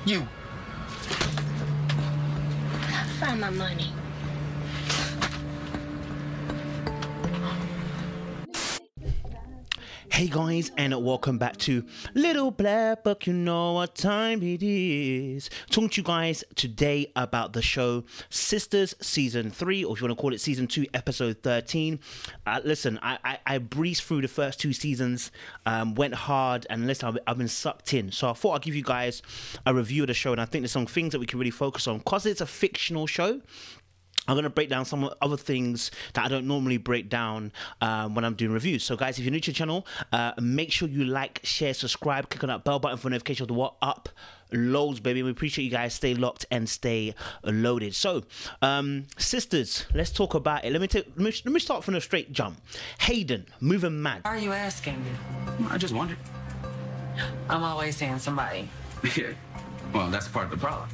You. Find my money. Hey guys, and welcome back to Little Black Book. You know what time it is. Talking to you guys today about the show Sistas Season 3, or if you want to call it Season 2, Episode 13. Listen, I breezed through the first two seasons, went hard, and listen, I've been sucked in. So I thought I'd give you guys a review of the show, and I think there's some things that we can really focus on. Because it's a fictional show, I'm going to break down some other things that I don't normally break down when I'm doing reviews. So guys, if you're new to the channel, make sure you like, share, subscribe, click on that bell button for notification of the what uploads, baby. We appreciate you guys. Stay locked and stay loaded. So, Sistas, let's talk about it. Let me start from a straight jump. Hayden, moving mad. Why are you asking me? I just wondered. I'm always saying somebody. Yeah. Well, that's part of the problem.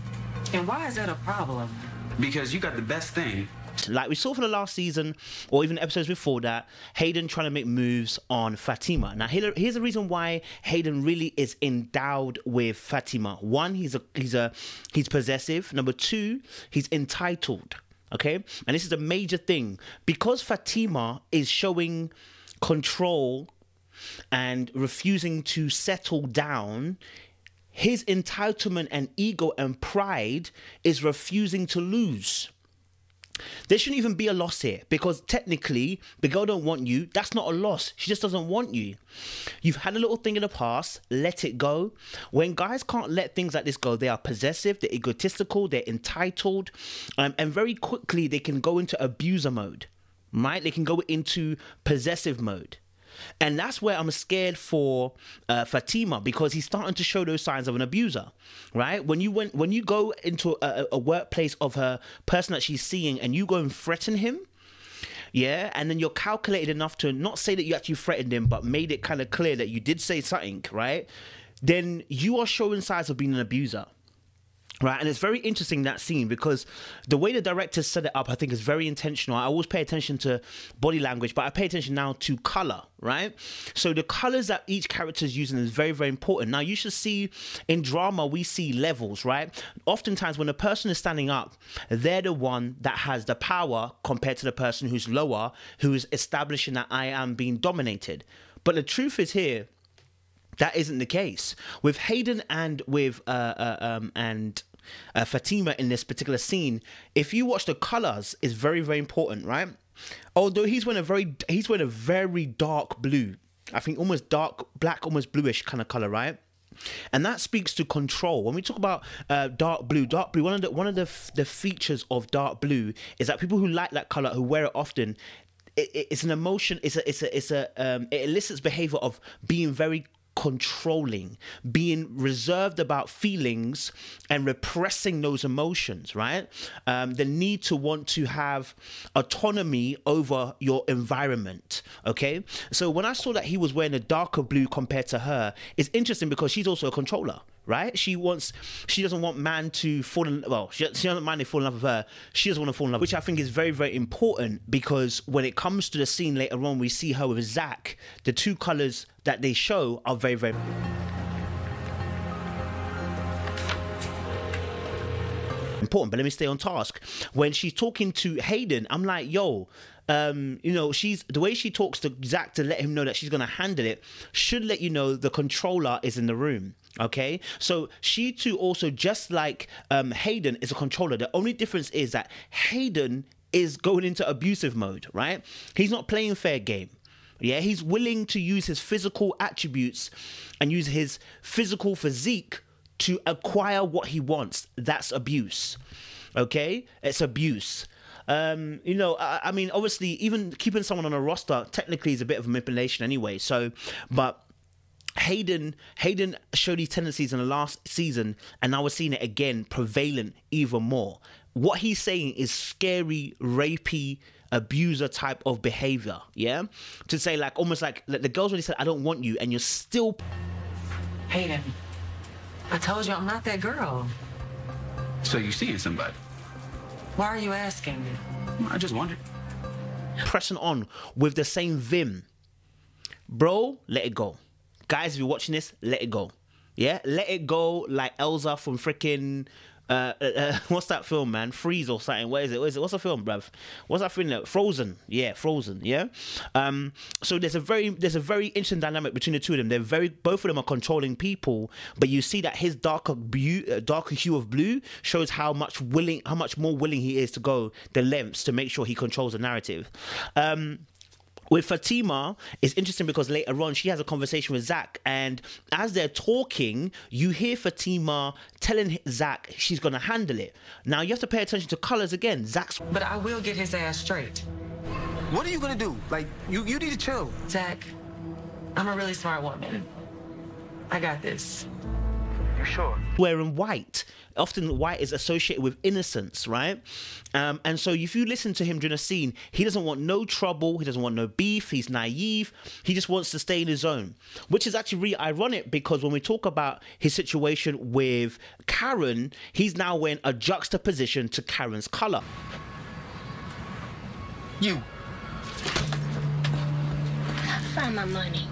And why is that a problem? Because you got the best thing. Like we saw for the last season, or even episodes before that, Hayden trying to make moves on Fatima. Now, here's the reason why Hayden really is endowed with Fatima. One, he's possessive. Number two, he's entitled. Okay, and this is a major thing because Fatima is showing control and refusing to settle down. His entitlement and ego and pride is refusing to lose. There shouldn't even be a loss here because technically the girl don't want you. That's not a loss. She just doesn't want you. You've had a little thing in the past. Let it go. When guys can't let things like this go, they are possessive, they're egotistical, they're entitled, and very quickly they can go into abuser mode, right? They can go into possessive mode. And that's where I'm scared for Fatima, because he's starting to show those signs of an abuser, right? When you go into a workplace of her person that she's seeing and you go and threaten him, yeah, and then you're calculated enough to not say that you actually threatened him, but made it kind of clear that you did say something, right? Then you are showing signs of being an abuser. Right, and it's very interesting, that scene, because the way the director set it up, I think, is very intentional. I always pay attention to body language, but I pay attention now to color, right? So the colors that each character is using is very, very important. Now, you should see in drama, we see levels, right? Oftentimes, when a person is standing up, they're the one that has the power compared to the person who's lower, who is establishing that I am being dominated. But the truth is here, that isn't the case. With Hayden and with Fatima in this particular scene, if you watch the colors, is very, very important, right? Although he's wearing a very dark blue, I think almost dark black, almost bluish kind of color, right? And that speaks to control. When we talk about dark blue, one of the features of dark blue is that people who like that color, who wear it often, it's an emotion. It elicits behavior of being very controlling, being reserved about feelings and repressing those emotions, right? The need to want to have autonomy over your environment, okay? So when I saw that he was wearing a darker blue compared to her, it's interesting because she's also a controller, right? She doesn't want man to fall in, well, she doesn't mind they fall in love with her. She doesn't want to fall in love, which I think is very, very important, because when it comes to the scene later on, we see her with Zach, the two colors that they show are very, very important. But let me stay on task. When she's talking to Hayden, I'm like, yo, you know, the way she talks to Zach to let him know that she's gonna handle it should let you know the controller is in the room. Okay, so she too also, just like Hayden, is a controller. The only difference is that Hayden is going into abusive mode, right? He's not playing fair game. Yeah, he's willing to use his physical attributes and use his physical physique to acquire what he wants. That's abuse. Okay, it's abuse. You know, I mean, obviously, even keeping someone on a roster technically is a bit of manipulation anyway. So, but Hayden showed these tendencies in the last season, and now we're seeing it again prevalent even more. What he's saying is scary, rapey, abuser type of behavior, yeah? To say, like, almost like the girls already said, I don't want you, and you're still... Hayden, I told you I'm not that girl. So you seeing somebody? Why are you asking me? I just wondered. Pressing on with the same vim. Bro, let it go. Guys, if you're watching this, let it go. Yeah, let it go like Elsa from freaking what's that film, man? Freeze or something. What is it? What's the film, bruv? What's that film? Frozen. Yeah, Frozen. Yeah. So there's a very interesting dynamic between the two of them. Both of them are controlling people, but you see that his darker hue of blue shows how much more willing he is to go the lengths to make sure he controls the narrative. With Fatima, it's interesting because later on she has a conversation with Zach, and as they're talking, you hear Fatima telling Zach she's going to handle it. Now, you have to pay attention to colors again. Zach's... But I will get his ass straight. What are you going to do? Like, you need to chill. Zach, I'm a really smart woman. I got this. You sure? Wearing white. Often white is associated with innocence, right? And so if you listen to him during a scene, he doesn't want no trouble, he doesn't want no beef, he's naive, he just wants to stay in his zone, which is actually really ironic because when we talk about his situation with Karen, he's now wearing a juxtaposition to Karen's color. You. Find my money.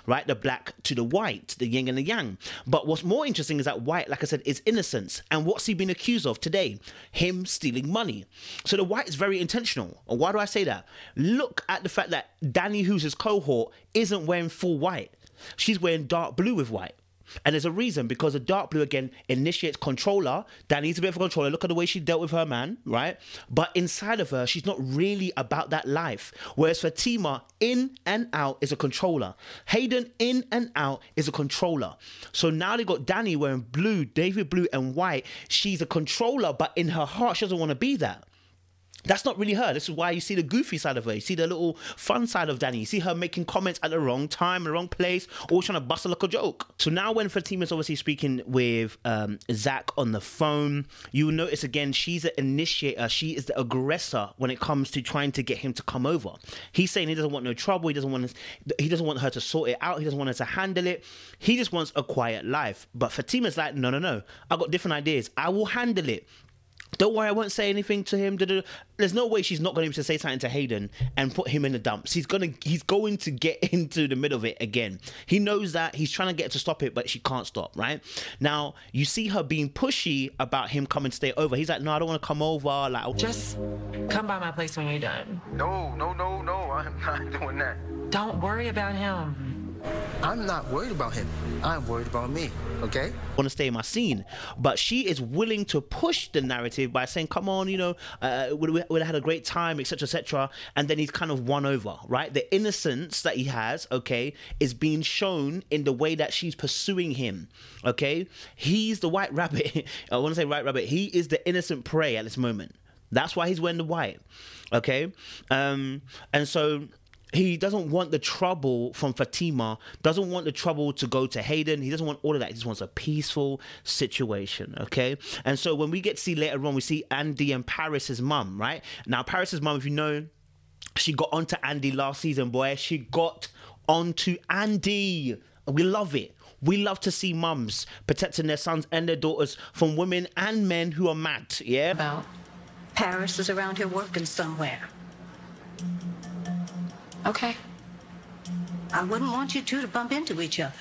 Right, the black to the white, the yin and the yang. But what's more interesting is that white, like I said, is innocence. And what's he been accused of today? Him stealing money. So the white is very intentional. And why do I say that? Look at the fact that Danny, who's his cohort, isn't wearing full white. She's wearing dark blue with white. And there's a reason, because the dark blue, again, initiates controller. Danny's a bit of a controller. Look at the way she dealt with her man, right? But inside of her, she's not really about that life. Whereas Fatima, in and out, is a controller. Hayden, in and out, is a controller. So now they got Danny wearing blue, David blue and white. She's a controller, but in her heart, she doesn't want to be that. That's not really her. This is why you see the goofy side of her. You see the little fun side of Danny. You see her making comments at the wrong time, the wrong place, always trying to bust a look a joke. So now when Fatima's obviously speaking with Zach on the phone, you will notice again, she's an initiator. She is the aggressor when it comes to trying to get him to come over. He's saying he doesn't want no trouble. He doesn't want her to sort it out. He doesn't want her to handle it. He just wants a quiet life. But Fatima's like, no. I've got different ideas. I will handle it. Don't worry, I won't say anything to him. There's no way she's not going to be able to say something to Hayden and put him in the dumps. He's going to get into the middle of it again. He knows that. He's trying to get her to stop it, but she can't stop, right? Now, you see her being pushy about him coming to stay over. He's like, no, I don't want to come over. Like, just come by my place when you're done. No. I'm not doing that. Don't worry about him. I'm not worried about him. I'm worried about me, okay? I want to stay in my scene. But she is willing to push the narrative by saying, come on, we'd have had a great time, etc., etc. And then he's kind of won over, right? The innocence that he has, okay, is being shown in the way that she's pursuing him, okay? He's the white rabbit. I want to say white rabbit. He is the innocent prey at this moment. That's why he's wearing the white, okay? And so he doesn't want the trouble from Fatima, doesn't want the trouble to go to Hayden. He doesn't want all of that. He just wants a peaceful situation, okay? And so when we get to see later on, we see Andy and Paris's mum, right? Now, Paris's mum, if you know, she got onto Andy last season, boy. She got onto Andy. We love it. We love to see mums protecting their sons and their daughters from women and men who are mad, yeah? About Paris is around here working somewhere. Okay. I wouldn't want you two to bump into each other.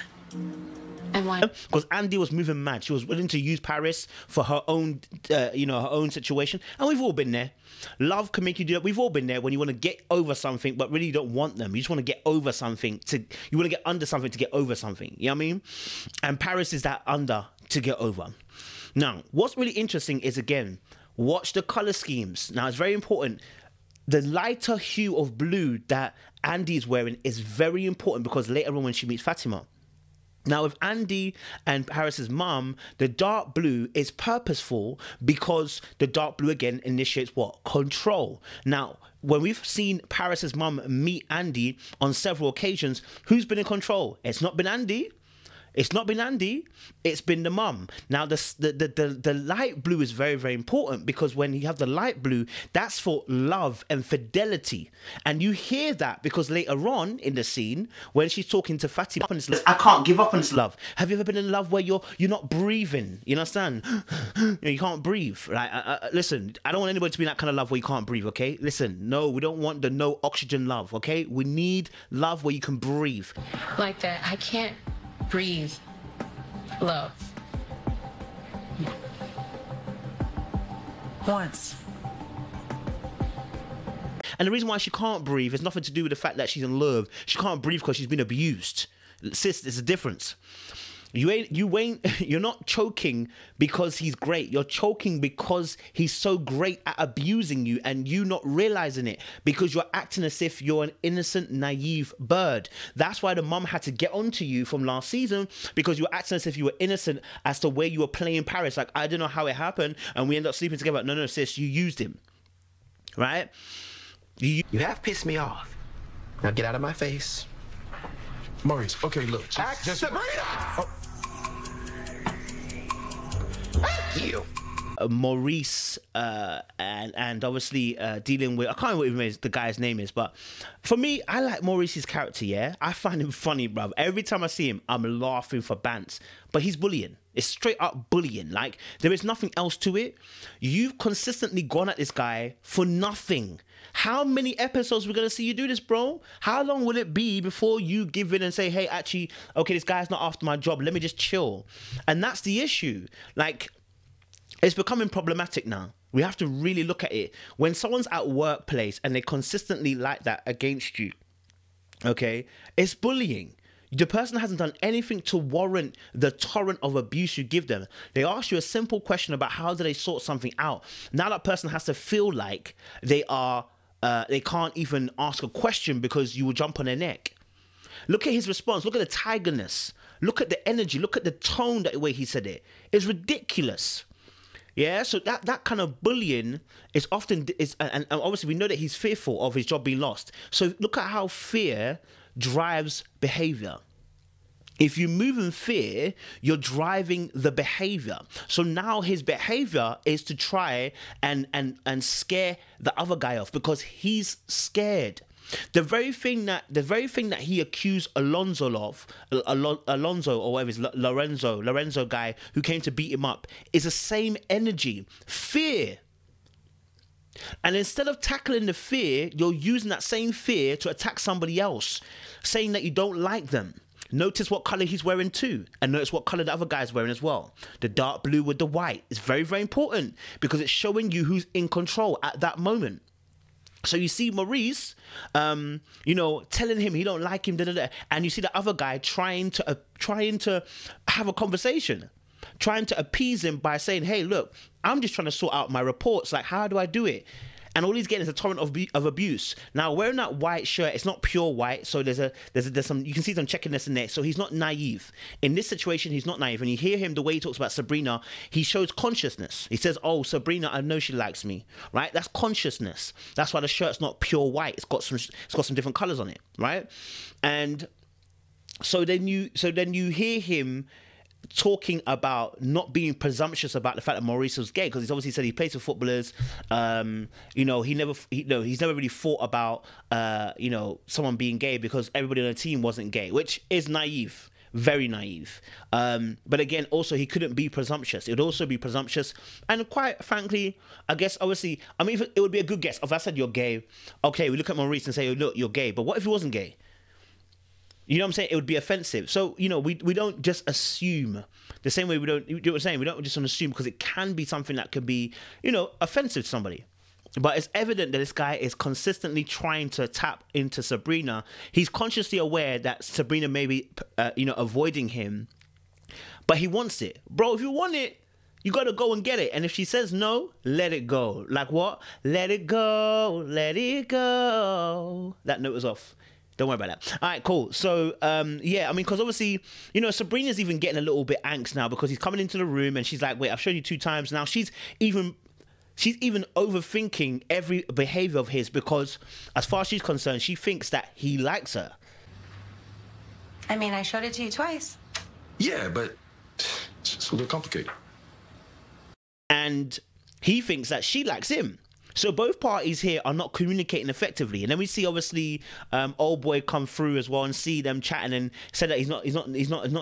And why? Because Andy was moving mad. She was willing to use Paris for her own, her own situation. And we've all been there. Love can make you do that. We've all been there when you want to get over something, but really you don't want them. You just want to get over something you want to get under something to get over something. You know what I mean? And Paris is that under to get over. Now, what's really interesting is, again, watch the color schemes. Now, it's very important. The lighter hue of blue that Andy is wearing is very important because later on when she meets Fatima. Now, with Andy and Paris's mum, the dark blue is purposeful because the dark blue, again, initiates what? Control. Now, when we've seen Paris's mum meet Andy on several occasions, who's been in control? It's not been Andy. It's not been Andy, it's been the mum. Now, the light blue is very, very important because when you have the light blue, that's for love and fidelity. And you hear that because later on in the scene, when she's talking to Fatima, I can't give up on this love. Have you ever been in love where you're not breathing? You understand? You can't breathe. Right? Listen, I don't want anybody to be in that kind of love where you can't breathe, okay? Listen, no, we don't want the no oxygen love, okay? We need love where you can breathe. Like that. I can't breathe love. Once. And the reason why she can't breathe has nothing to do with the fact that she's in love. She can't breathe because she's been abused. Sis, there's a difference. You're not choking because he's great. You're choking because he's so great at abusing you and you not realizing it because you're acting as if you're an innocent, naive bird. That's why the mum had to get onto you from last season because you were acting as if you were innocent as to where you were playing Paris. Like, I don't know how it happened and we end up sleeping together. No, sis, you used him. Right? You have pissed me off. Now get out of my face. Maurice, okay, look. Just Sabrina! Oh. Thank you. Maurice and obviously dealing with, I can't remember what the guy's name is, but for me, I like Maurice's character. Yeah, I find him funny, bruv. Every time I see him, I'm laughing for bants. But he's bullying. It's straight up bullying. Like, there is nothing else to it. You've consistently gone at this guy for nothing. How many episodes we're gonna see you do this, bro? How long will it be before you give in and say, hey, actually, okay, this guy's not after my job, let me just chill? And that's the issue. Like, it's becoming problematic now. We have to really look at it. When someone's at workplace and they consistently like that against you, okay, it's bullying. The person hasn't done anything to warrant the torrent of abuse you give them. They ask you a simple question about how do they sort something out. Now that person has to feel like they can't even ask a question because you will jump on their neck. Look at his response. Look at the tigerness. Look at the energy. Look at the tone, the way he said it. It's ridiculous. Yeah, so that kind of bullying is often, and obviously we know that he's fearful of his job being lost. So look at how fear drives behavior. If you move in fear, you're driving the behavior. So now his behavior is to try and scare the other guy off because he's scared. The very thing that he accused Alonso of, Alonso or whatever it is, Lorenzo guy who came to beat him up, is the same energy, fear. And instead of tackling the fear, you're using that same fear to attack somebody else, saying that you don't like them. Notice what color he's wearing too, and notice what color the other guy's wearing as well. The dark blue with the white is very, very important because it's showing you who's in control at that moment. So you see Maurice, telling him he don't like him, and you see the other guy trying to have a conversation, trying to appease him by saying, "Hey, look, I'm just trying to sort out my reports. Like, how do I do it?" And all he's getting is a torrent of abuse. Now, wearing that white shirt, it's not pure white, so there's some, you can see some checkiness in there. So he's not naive. In this situation, he's not naive. And you hear him, the way he talks about Sabrina, he shows consciousness. He says, "Oh, Sabrina, I know she likes me," right? That's consciousness. That's why the shirt's not pure white. It's got some different colors on it, right? And so then you hear him talking about not being presumptuous about the fact that Maurice was gay, because he's obviously said he plays with footballers. He's never really thought about someone being gay because everybody on the team wasn't gay, which is naive, very naive. But again, also he couldn't be presumptuous. It would also be presumptuous, and quite frankly, I guess obviously, I mean, it would be a good guess if I said you're gay. Okay, we look at Maurice and say, "Oh, look, you're gay," but what if he wasn't gay? You know what I'm saying? It would be offensive. So, we don't just assume the same way we don't, you know what I'm saying? We don't just assume because it can be something that could be, offensive to somebody. But it's evident that this guy is consistently trying to tap into Sabrina. He's consciously aware that Sabrina may be, avoiding him, but he wants it. Bro, if you want it, you got to go and get it. And if she says no, let it go. Like what? Let it go. Let it go. That note was off. Don't worry about that. All right, cool. So, because obviously, Sabrina's even getting a little bit angst now because he's coming into the room and she's like, "Wait, I've shown you 2 times now." She's even overthinking every behavior of his because, as far as she's concerned, she thinks that he likes her. I mean, I showed it to you twice. Yeah, but it's a little complicated. And he thinks that she likes him. So both parties here are not communicating effectively. And then we see obviously old boy come through as well and see them chatting and say that he's not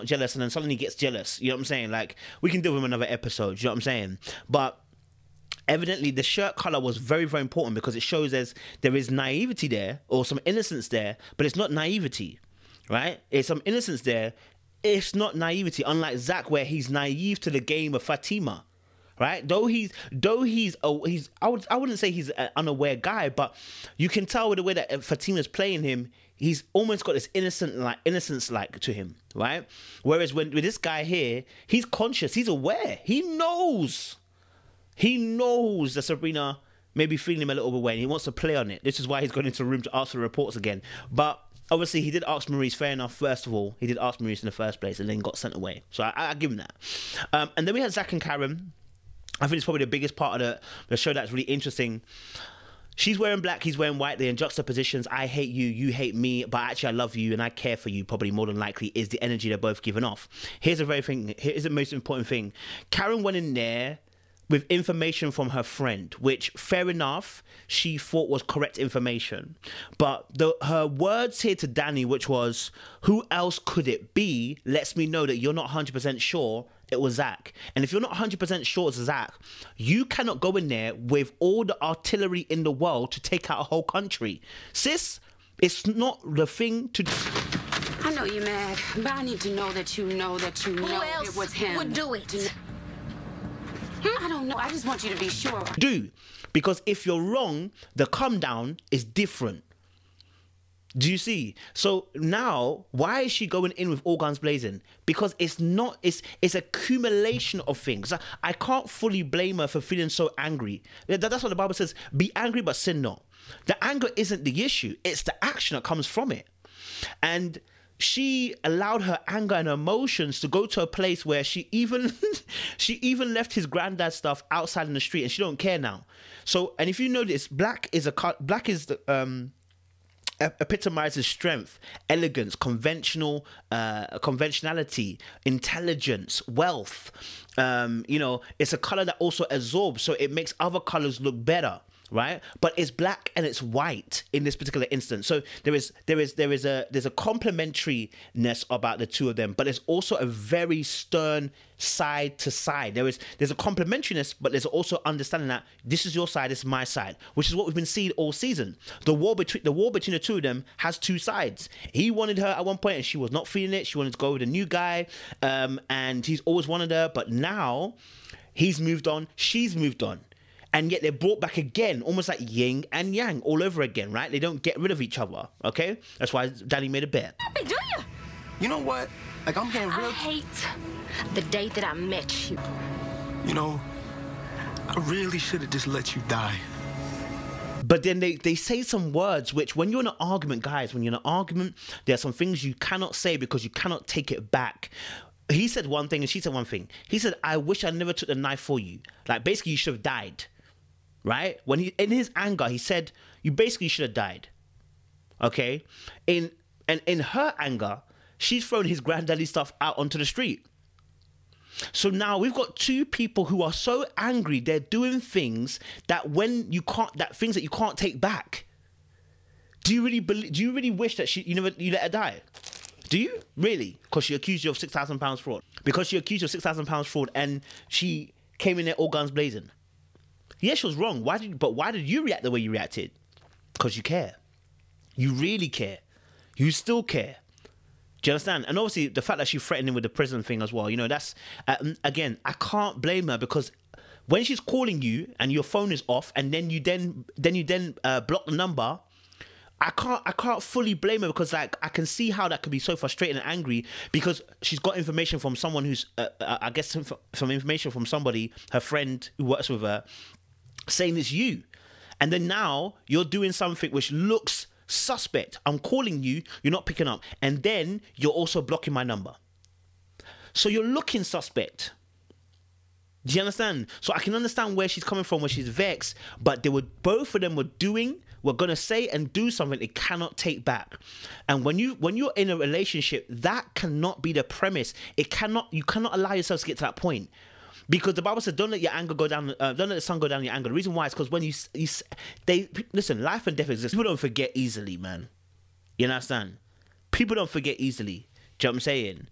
jealous, and then suddenly he gets jealous. You know what I'm saying? Like, we can do with another episode. You know what I'm saying? But evidently the shirt color was very, very important because it shows there is naivety there or some innocence there, but it's not naivety, right? It's some innocence there. It's not naivety, unlike Zach, where he's naive to the game of Fatima. Right? I wouldn't say he's an unaware guy, but you can tell with the way that Fatima's playing him, he's almost got this innocence like to him, right? Whereas with this guy here, he's conscious, he's aware, he knows that Sabrina may be feeling him a little bit away, and he wants to play on it. This is why he's gone into the room to ask for the reports again. But obviously, he did ask Maurice, fair enough. First of all, he did ask Maurice in the first place, and then got sent away. So I give him that. And then we had Zach and Karen. I think it's probably the biggest part of the show that's really interesting. She's wearing black, he's wearing white. They're in juxtapositions. I hate you, you hate me, but actually I love you and I care for you, probably more than likely, is the energy they're both giving off. Here's the most important thing. Karen went in there with information from her friend, which, fair enough, she thought was correct information. But her words here to Danny, which was, who else could it be, lets me know that you're not 100% sure it was Zach. And if you're not 100% sure it's Zach, you cannot go in there with all the artillery in the world to take out a whole country. Sis, it's not the thing to do. I know you're mad, but I need to know that you know Who else it was him. would do it? I don't know. I just want you to be sure. Because if you're wrong, the come down is different. Do you see? So now, why is she going in with all guns blazing? Because it's accumulation of things. I can't fully blame her for feeling so angry. That's what the Bible says, be angry but sin not. The anger isn't the issue, it's the action that comes from it. And she allowed her anger and emotions to go to a place where she even left his granddad's stuff outside in the street, and she don't care now. So, and if you notice, black is the epitomizes strength, elegance, conventionality, intelligence, wealth. It's a color that also absorbs, so it makes other colors look better. Right, but it's black and it's white in this particular instance. So there's a complementariness about the two of them, but there's also a very stern side to side. There's a complementariness, but there's also understanding that this is your side, this is my side, which is what we've been seeing all season. The war between the two of them has two sides. He wanted her at one point, and she was not feeling it. She wanted to go with a new guy, and he's always wanted her, but now he's moved on, she's moved on. And yet they're brought back again, almost like yin and yang all over again, right? They don't get rid of each other, okay? That's why Danny made a bet. Happy, do you? You know what? Like, I'm getting real... I hate the day that I met you. You know, I really should have just let you die. But then they say some words which, when you're in an argument, guys, when you're in an argument, there are some things you cannot say because you cannot take it back. He said one thing and she said one thing. He said, I wish I never took the knife for you. Like, basically, you should have died. Right? When he, in his anger, he said, you basically should have died. Okay? In her anger, she's thrown his granddaddy stuff out onto the street. So now we've got two people who are so angry, they're doing things that things that you can't take back. Do you really wish that you let her die? Do you? Really? Because she accused you of £6,000 fraud. Because she accused you of £6,000 fraud and she came in there all guns blazing. Yeah, she was wrong. Why did you react the way you reacted? Because you care. You really care. You still care. Do you understand? And obviously, the fact that she threatened him with the prison thing as well, that's, again, I can't blame her, because when she's calling you and your phone is off and then you block the number, I can't fully blame her, because like I can see how that could be so frustrating and angry, because she's got information from someone who's, I guess some information from somebody, her friend who works with her, saying it's you. And then now you're doing something which looks suspect. I'm calling you, you're not picking up, and then you're also blocking my number. So you're looking suspect. Do you understand? So I can understand where she's coming from, where she's vexed, but both of them were doing were gonna say and do something they cannot take back. And when you're in a relationship, that cannot be the premise. You cannot allow yourself to get to that point. Because the Bible says, don't let your anger go down, don't let the sun go down in your anger. The reason why is because when listen, life and death exist. People don't forget easily, man. You understand? People don't forget easily. Do you know what I'm saying?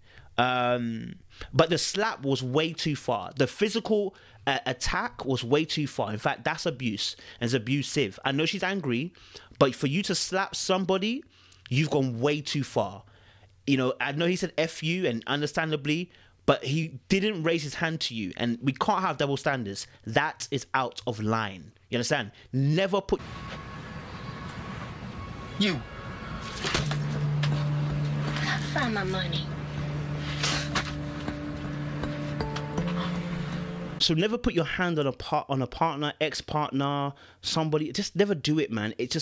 But the slap was way too far. The physical attack was way too far. In fact, that's abuse. And it's abusive. I know she's angry, but for you to slap somebody, you've gone way too far. You know, I know he said F you, and understandably, but he didn't raise his hand to you, and we can't have double standards. That is out of line. You understand? Never put... You. Find my money. So never put your hand on a partner, ex-partner, somebody. Just never do it, man. It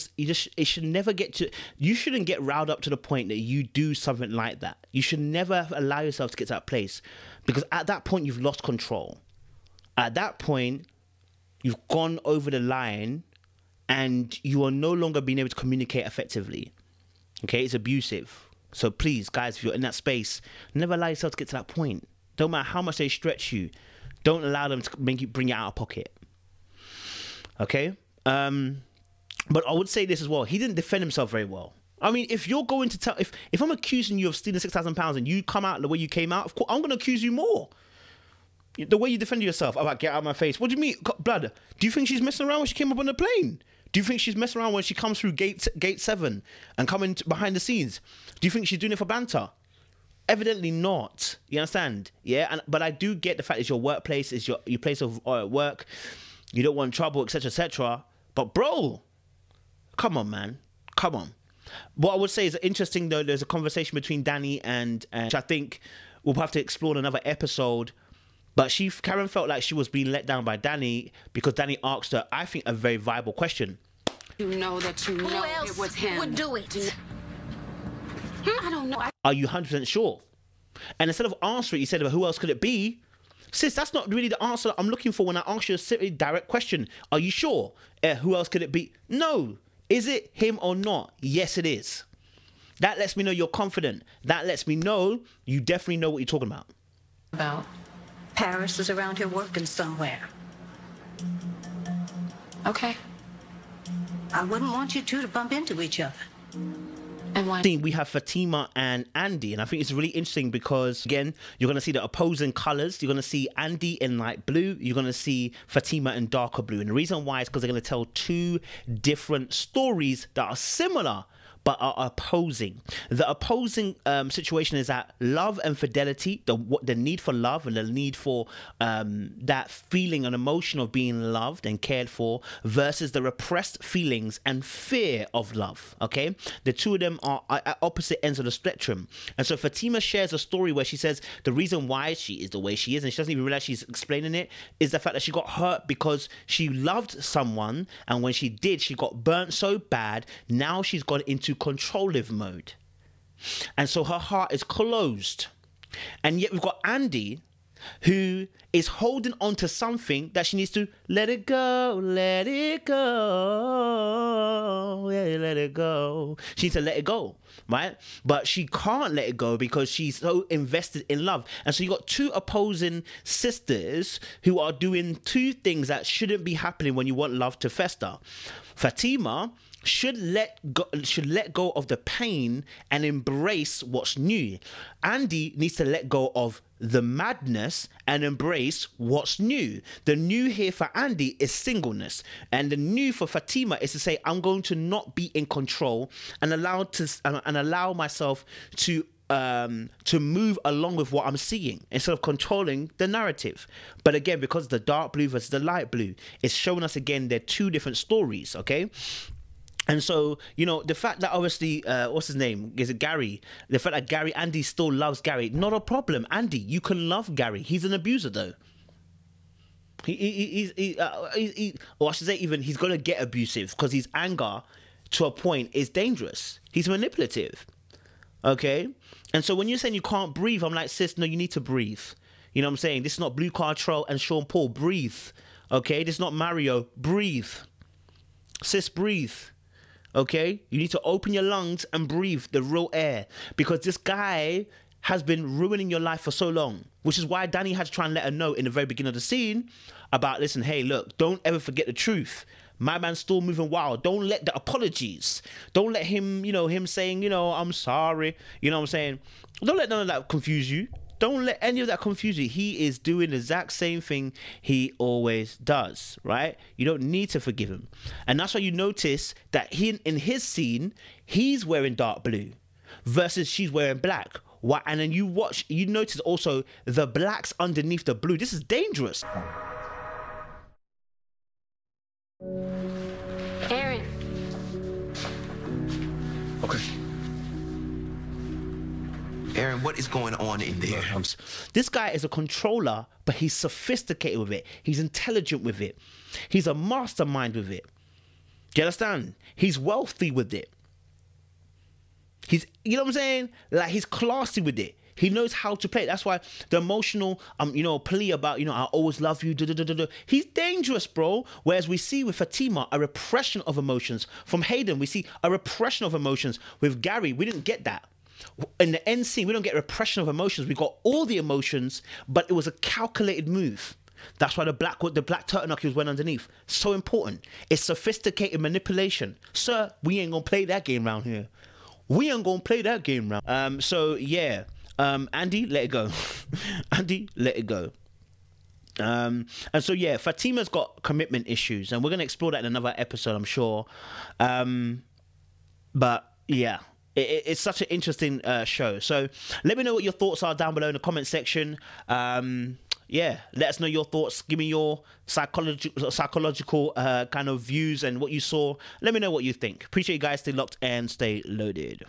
should never get to... You shouldn't get riled up to the point that you do something like that. You should never allow yourself to get to that place, because at that point you've lost control. At that point, you've gone over the line, and you are no longer being able to communicate effectively. Okay, it's abusive. So please, guys, if you're in that space, never allow yourself to get to that point. Don't matter how much they stretch you. Don't allow them to bring you out of pocket. Okay? But I would say this as well. He didn't defend himself very well. I mean, if you're going to tell... If I'm accusing you of stealing £6,000 and you come out the way you came out, of course, I'm going to accuse you more. The way you defended yourself. I'm like, get out of my face. What do you mean? Blood, do you think she's messing around when she came up on the plane? Do you think she's messing around when she comes through gate 7 and coming behind the scenes? Do you think she's doing it for banter? Evidently not. You understand? Yeah. But I do get the fact it's your workplace, it's your place of work. You don't want trouble, etc., etc. But bro, come on, man, come on. What I would say is interesting though. There's a conversation between Danny and which I think we'll have to explore in another episode. But Karen felt like she was being let down by Danny because Danny asked her, I think, a very viable question. You know that you know Who else it was him. would do it? I don't know. Are you 100% sure? And instead of answering, you said, well, who else could it be? Sis, that's not really the answer I'm looking for when I ask you a simply direct question. Are you sure? Who else could it be? No. Is it him or not? Yes, it is. That lets me know you're confident. That lets me know you definitely know what you're talking about. About? Paris is around here working somewhere. Okay. I wouldn't want you two to bump into each other. And why? We have Fatima and Andy, and I think it's really interesting because, again, you're going to see the opposing colors. You're going to see Andy in light blue. You're going to see Fatima in darker blue. And the reason why is because they're going to tell two different stories that are similar but are opposing. The opposing situation is that love and fidelity, the need for love and the need for that feeling and emotion of being loved and cared for, versus the repressed feelings and fear of love. Okay, the two of them are at opposite ends of the spectrum. And so Fatima shares a story where she says the reason why she is the way she is, and she doesn't even realize she's explaining it, is the fact that she got hurt because she loved someone, and when she did, she got burnt so bad. Now she's gone into controlling mode, and so her heart is closed. And yet we've got Andy, who is holding on to something that she needs to let it go, let it go, yeah, let it go. She needs to let it go, right? But she can't let it go because she's so invested in love. And so you got two opposing sisters who are doing two things that shouldn't be happening when you want love to fester. Fatima should let go of the pain and embrace what's new. Andy needs to let go of the madness and embrace what's new. The new here for Andy is singleness, and the new for Fatima is to say, I'm going to not be in control and allow myself to move along with what I'm seeing instead of controlling the narrative. But again, because the dark blue versus the light blue, it's showing us again they're two different stories. Okay. And so, you know, the fact that obviously, what's his name? Is it Gary? The fact that Andy still loves Gary, not a problem. Andy, you can love Gary. He's an abuser, though. Or I should say even he's going to get abusive because his anger to a point is dangerous. He's manipulative. Okay? And so when you're saying you can't breathe, I'm like, sis, no, you need to breathe. You know what I'm saying? This is not Blue Cartrell and Sean Paul. Breathe. Okay? This is not Mario. Breathe. Sis, breathe. Okay, you need to open your lungs and breathe the real air, because this guy has been ruining your life for so long, which is why Danny had to try and let her know in the very beginning of the scene about, listen, hey, look, don't ever forget the truth. My man's still moving wild. Don't let the apologies, don't let him, you know, him saying, you know, I'm sorry, you know what I'm saying? Don't let none of that confuse you. Don't let any of that confuse you. He is doing the exact same thing he always does, right? You don't need to forgive him. And that's why you notice that in his scene, he's wearing dark blue versus she's wearing black. What? And then you notice also the blacks underneath the blue. This is dangerous. Aaron. Okay. Aaron, what is going on in there? This guy is a controller, but he's sophisticated with it. He's intelligent with it. He's a mastermind with it. Do you understand? He's wealthy with it. He's, you know what I'm saying? Like, he's classy with it. He knows how to play it. That's why the emotional, you know, plea about, you know, I always love you, he's dangerous, bro. Whereas we see with Fatima a repression of emotions. From Hayden, we see a repression of emotions. With Gary, we didn't get that. In the end scene, we don't get repression of emotions. We got all the emotions, but it was a calculated move. That's why the black turtlenecks went underneath. So important. It's sophisticated manipulation. Sir, we ain't gonna play that game round here. We ain't gonna play that game round. So yeah, Andy, let it go. Andy, let it go. And so yeah, Fatima's got commitment issues, and we're gonna explore that in another episode, I'm sure. But yeah. It's such an interesting show. So let me know what your thoughts are down below in the comment section. Yeah, let us know your thoughts. Give me your psychological kind of views and what you saw. Let me know what you think. Appreciate you guys. Stay locked and stay loaded.